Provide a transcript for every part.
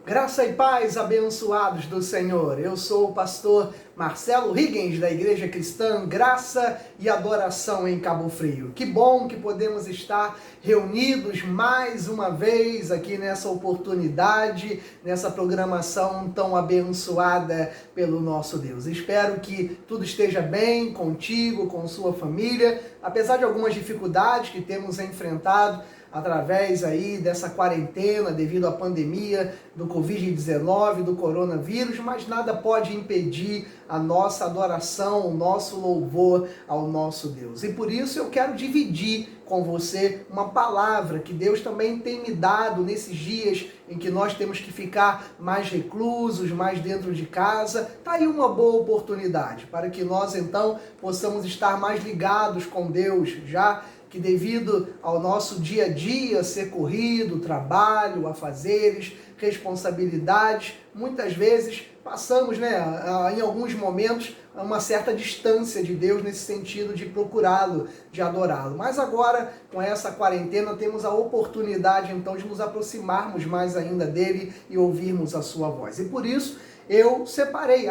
Graça e paz, abençoados do Senhor. Eu sou o pastor Marcelo Rigens, da Igreja Cristã Graça e Adoração em Cabo Frio. Que bom que podemos estar reunidos mais uma vez aqui nessa oportunidade, nessa programação tão abençoada pelo nosso Deus. Espero que tudo esteja bem contigo, com sua família, apesar de algumas dificuldades que temos enfrentado através aí dessa quarentena devido à pandemia do Covid-19, do coronavírus, mas nada pode impedir a nossa adoração, o nosso louvor ao nosso Deus. E por isso eu quero dividir com você uma palavra que Deus também tem me dado nesses dias em que nós temos que ficar mais reclusos, mais dentro de casa. Tá aí uma boa oportunidade para que nós então possamos estar mais ligados com Deus, já que devido ao nosso dia a dia ser corrido, trabalho, afazeres, responsabilidades, muitas vezes passamos, em alguns momentos, uma certa distância de Deus nesse sentido de procurá-lo, de adorá-lo. Mas agora, com essa quarentena, temos a oportunidade então de nos aproximarmos mais ainda dele e ouvirmos a sua voz. E por isso, eu separei,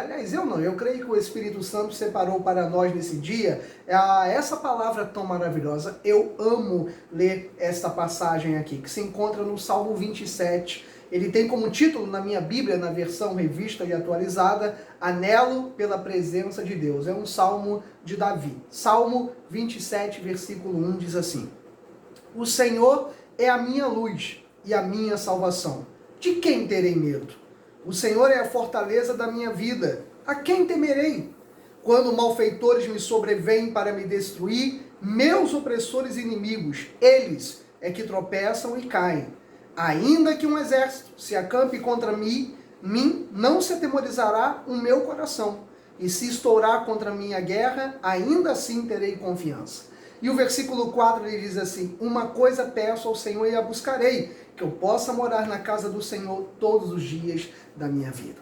eu creio que o Espírito Santo separou para nós nesse dia essa palavra tão maravilhosa. Eu amo ler esta passagem aqui, que se encontra no Salmo 27. Ele tem como título na minha Bíblia, na versão revista e atualizada, Anelo pela Presença de Deus. É um salmo de Davi. Salmo 27, versículo 1 diz assim: O Senhor é a minha luz e a minha salvação. De quem terei medo? O Senhor é a fortaleza da minha vida. A quem temerei? Quando malfeitores me sobrevêm para me destruir, meus opressores inimigos, eles é que tropeçam e caem. Ainda que um exército se acampe contra mim, não se atemorizará o meu coração. E se estourar contra mim a guerra, ainda assim terei confiança. E o versículo 4 ele diz assim: Uma coisa peço ao Senhor e a buscarei, que eu possa morar na casa do Senhor todos os dias da minha vida.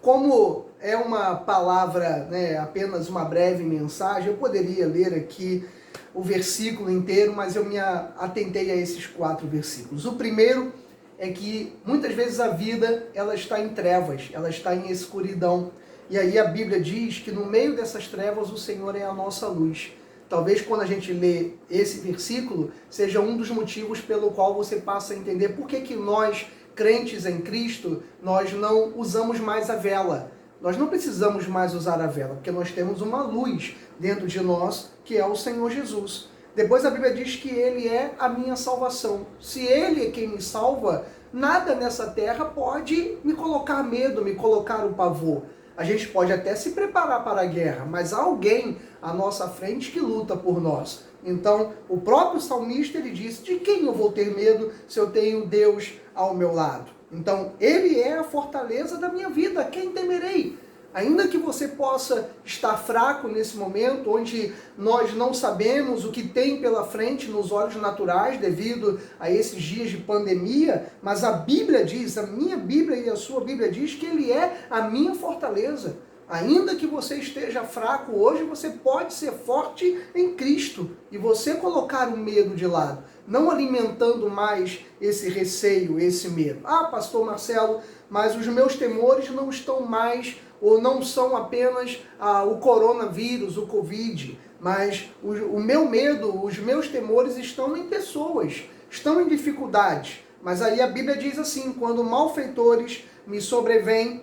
Como é uma palavra, apenas uma breve mensagem, eu poderia ler aqui o versículo inteiro, mas eu me atentei a esses 4 versículos. O primeiro é que muitas vezes a vida ela está em trevas, ela está em escuridão. E aí a Bíblia diz que no meio dessas trevas o Senhor é a nossa luz. Talvez quando a gente lê esse versículo, seja um dos motivos pelo qual você passa a entender por que nós, crentes em Cristo, nós não usamos mais a vela. Nós não precisamos mais usar a vela, porque nós temos uma luz dentro de nós, que é o Senhor Jesus. Depois a Bíblia diz que Ele é a minha salvação. Se Ele é quem me salva, nada nessa terra pode me colocar medo, me colocar o pavor. A gente pode até se preparar para a guerra, mas há alguém à nossa frente que luta por nós. Então, o próprio salmista, ele disse: de quem eu vou ter medo se eu tenho Deus ao meu lado? Então, Ele é a fortaleza da minha vida, a quem temerei? Ainda que você possa estar fraco nesse momento, onde nós não sabemos o que tem pela frente nos olhos naturais devido a esses dias de pandemia, mas a Bíblia diz, a minha Bíblia e a sua Bíblia diz que Ele é a minha fortaleza. Ainda que você esteja fraco hoje, você pode ser forte em Cristo e você colocar o medo de lado, não alimentando mais esse receio, esse medo. Ah, pastor Marcelo, mas os meus temores não estão mais ou não são apenas o coronavírus, o Covid, mas o meu medo, os meus temores estão em pessoas, estão em dificuldades. Mas aí a Bíblia diz assim: quando malfeitores me sobrevêm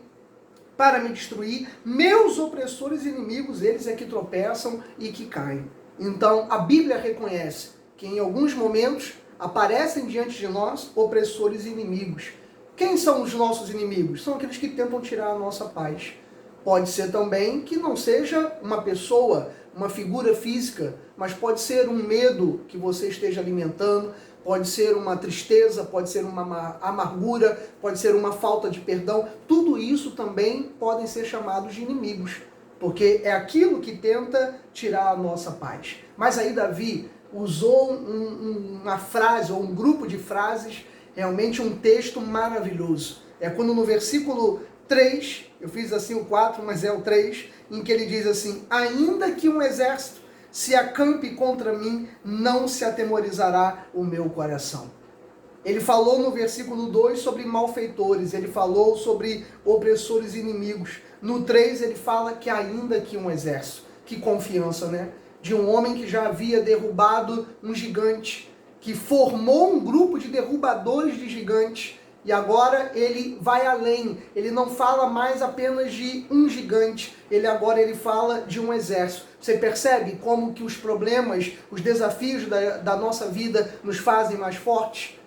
para me destruir, meus opressores inimigos, eles é que tropeçam e que caem. Então a Bíblia reconhece que em alguns momentos aparecem diante de nós opressores inimigos. Quem são os nossos inimigos? São aqueles que tentam tirar a nossa paz. Pode ser também que não seja uma pessoa, uma figura física, mas pode ser um medo que você esteja alimentando, pode ser uma tristeza, pode ser uma amargura, pode ser uma falta de perdão. Tudo isso também podem ser chamados de inimigos, porque é aquilo que tenta tirar a nossa paz. Mas aí Davi usou uma frase, ou um grupo de frases, realmente um texto maravilhoso. É quando no versículo 3, eu fiz assim o 4, mas é o 3, em que ele diz assim: ainda que um exército se acampe contra mim, não se atemorizará o meu coração. Ele falou no versículo 2 sobre malfeitores, ele falou sobre opressores inimigos. No 3 ele fala que ainda que um exército. Que confiança, né? De um homem que já havia derrubado um gigante, que formou um grupo de derrubadores de gigantes, e agora ele vai além. Ele não fala mais apenas de um gigante, ele fala de um exército. Você percebe como que os problemas, os desafios da nossa vida nos fazem mais fortes?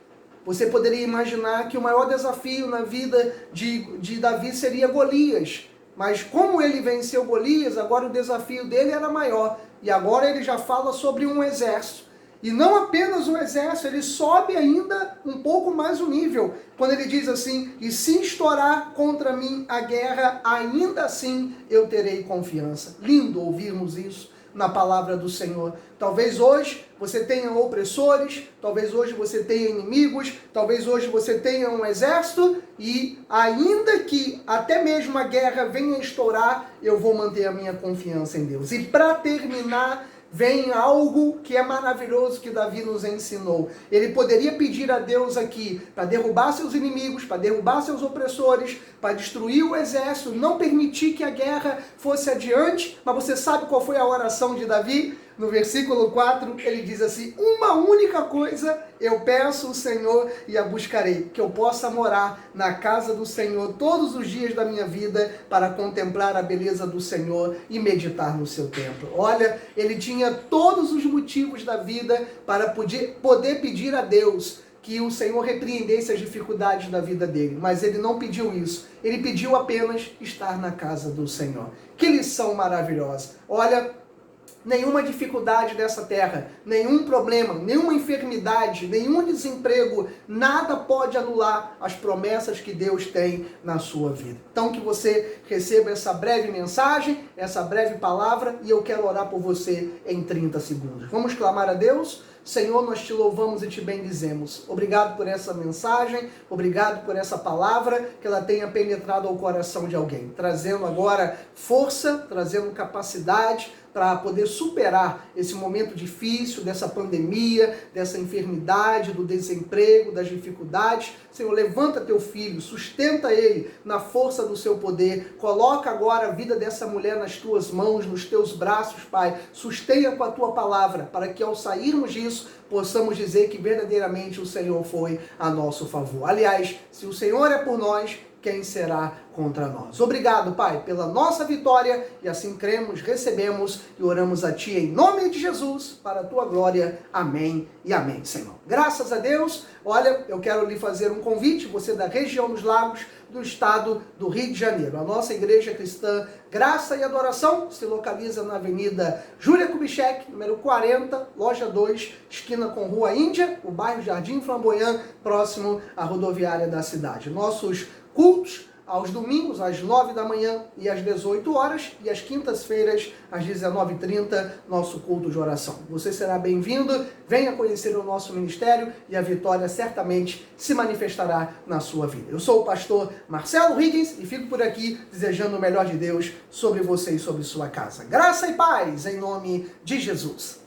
Você poderia imaginar que o maior desafio na vida de Davi seria Golias. Mas como ele venceu Golias, agora o desafio dele era maior. E agora ele já fala sobre um exército. E não apenas um exército, ele sobe ainda um pouco mais o nível. Quando ele diz assim, e se estourar contra mim a guerra, ainda assim eu terei confiança. Lindo ouvirmos isso na palavra do Senhor. Talvez hoje você tenha opressores, talvez hoje você tenha inimigos, talvez hoje você tenha um exército, e ainda que até mesmo a guerra venha estourar, eu vou manter a minha confiança em Deus. E para terminar, vem algo que é maravilhoso que Davi nos ensinou. Ele poderia pedir a Deus aqui para derrubar seus inimigos, para derrubar seus opressores, para destruir o exército, não permitir que a guerra fosse adiante. Mas você sabe qual foi a oração de Davi? No versículo 4, ele diz assim, uma única coisa eu peço ao Senhor e a buscarei, que eu possa morar na casa do Senhor todos os dias da minha vida para contemplar a beleza do Senhor e meditar no seu templo. Olha, ele tinha todos os motivos da vida para poder pedir a Deus que o Senhor repreendesse as dificuldades da vida dele, mas ele não pediu isso, ele pediu apenas estar na casa do Senhor. Que lição maravilhosa! Olha, nenhuma dificuldade dessa terra, nenhum problema, nenhuma enfermidade, nenhum desemprego, nada pode anular as promessas que Deus tem na sua vida. Então que você receba essa breve mensagem, essa breve palavra, e eu quero orar por você em 30 segundos. Vamos clamar a Deus? Senhor, nós te louvamos e te bendizemos. Obrigado por essa mensagem, obrigado por essa palavra, que ela tenha penetrado ao coração de alguém, trazendo agora força, trazendo capacidade para poder superar esse momento difícil, dessa pandemia, dessa enfermidade, do desemprego, das dificuldades. Senhor, levanta teu filho, sustenta ele na força do seu poder, coloca agora a vida dessa mulher nas tuas mãos, nos teus braços, Pai, sustenha com a tua palavra, para que ao sairmos disso, possamos dizer que verdadeiramente o Senhor foi a nosso favor. Aliás, se o Senhor é por nós, quem será contra nós? Obrigado, Pai, pela nossa vitória, e assim cremos, recebemos e oramos a Ti em nome de Jesus, para a Tua glória. Amém e amém, Senhor. Graças a Deus. Olha, eu quero lhe fazer um convite, você da região dos Lagos, do estado do Rio de Janeiro. A nossa igreja cristã Graça e Adoração se localiza na Avenida Júlia Kubitschek, número 40, loja 2, esquina com Rua Índia, o bairro Jardim Flamboyant, próximo à rodoviária da cidade. Nossos cultos aos domingos, às 9 da manhã e às 18 horas, e às quintas-feiras, às 19h30, nosso culto de oração. Você será bem-vindo, venha conhecer o nosso ministério e a vitória certamente se manifestará na sua vida. Eu sou o pastor Marcelo Higgins e fico por aqui desejando o melhor de Deus sobre você e sobre sua casa. Graça e paz em nome de Jesus.